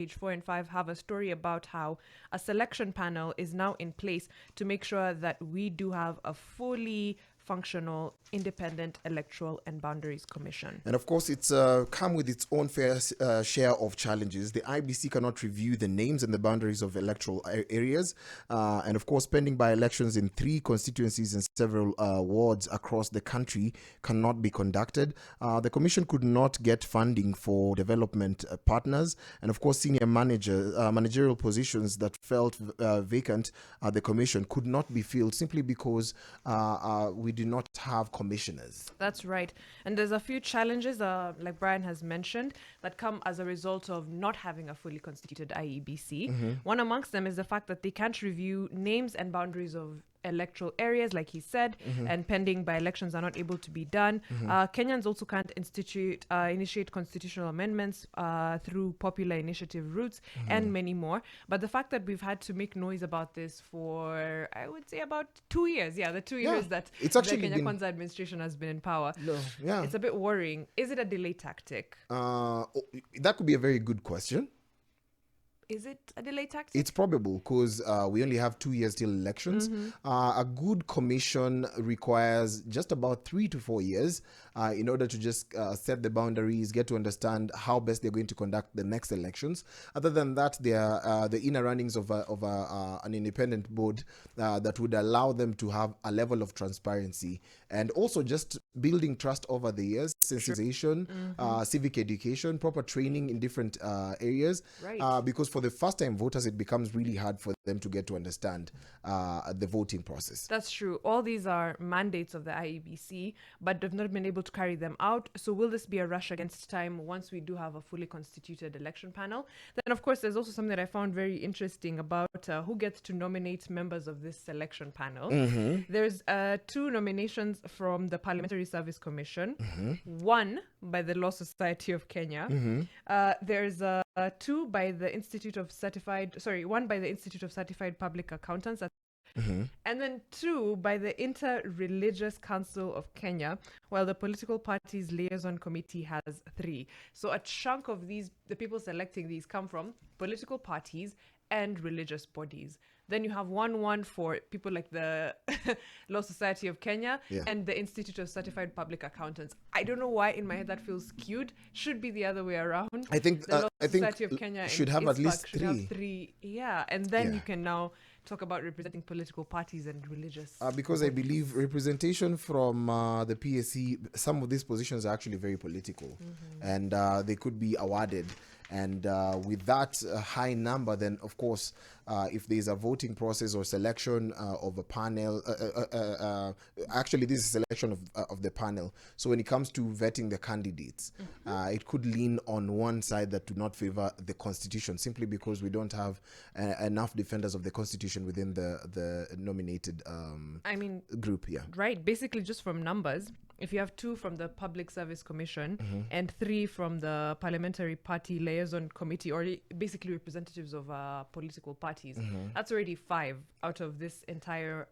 page 4 and 5 have a story about how a selection panel is now in place to make sure that we do have a fully functional, independent electoral and boundaries commission. And of course, it's come with its own fair share of challenges. The IEBC cannot review the names and the boundaries of electoral areas. And of course, pending by elections in 3 constituencies and several wards across the country cannot be conducted. The commission could not get funding for development partners. And of course, senior managerial positions that felt vacant at the commission could not be filled simply because we do not have commissioners. That's right. And there's a few challenges, like Brian has mentioned, that come as a result of not having a fully constituted IEBC. One amongst them is the fact that they can't review names and boundaries of electoral areas, like he said, and pending by elections are not able to be done. Kenyans also can't initiate constitutional amendments through popular initiative routes and many more. But the fact that we've had to make noise about this for, I would say, about 2 years, the 2 years that it's the actually Kenya Kwanza administration has been in power, yeah, it's a bit worrying. Is it a delay tactic? That could be a very good question. Is it a delay tactic? It's probable because we only have 2 years till elections. A good commission requires just about 3 to 4 years in order to just set the boundaries, get to understand how best they're going to conduct the next elections. Other than that, there are the inner runnings of an independent board that would allow them to have a level of transparency and also just building trust over the years, sensitization, civic education, proper training in different areas. Right. Because for the first-time voters, it becomes really hard for them to get to understand the voting process. That's true. All these are mandates of the IEBC, but they've not been able to carry them out. So will this be a rush against time once we do have a fully constituted election panel? Then, of course, there's also something that I found very interesting about who gets to nominate members of this selection panel. There's 2 nominations from the Parliamentary Service Commission, one by the Law Society of Kenya. There's 2 by the one by the Institute of Certified Public Accountants, and then 2 by the Inter-Religious Council of Kenya, while the Political Parties Liaison Committee has 3. So a chunk of these, the people selecting these, come from political parties and religious bodies. Then you have 1 for people like the Law Society of Kenya and the Institute of Certified Public Accountants. I don't know why in my head that feels skewed. Should be the other way around. I think the Law Society of Kenya should have at least 3. Have 3. Yeah, and then you can now talk about representing political parties and religious. Because I believe representation from the PSC, some of these positions are actually very political, and they could be awarded. And with that high number, then of course, if there's a voting process or selection of a panel, actually this is selection of the panel. So when it comes to vetting the candidates, it could lean on one side that do not favor the constitution, simply because we don't have enough defenders of the constitution within the nominated group. Yeah. Right. Basically, just from numbers, if you have 2 from the Public Service Commission and 3 from the Parliamentary Party Liaison Committee, or basically representatives of political parties, that's already 5 out of this entire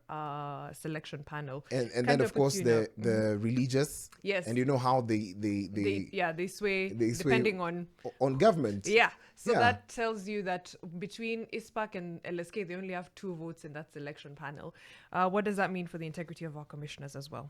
selection panel. And then, of course, the religious. Yes. And you know how they sway depending on government. Yeah. So that tells you that between ISPAC and LSK, they only have 2 votes in that selection panel. What does that mean for the integrity of our commissioners as well?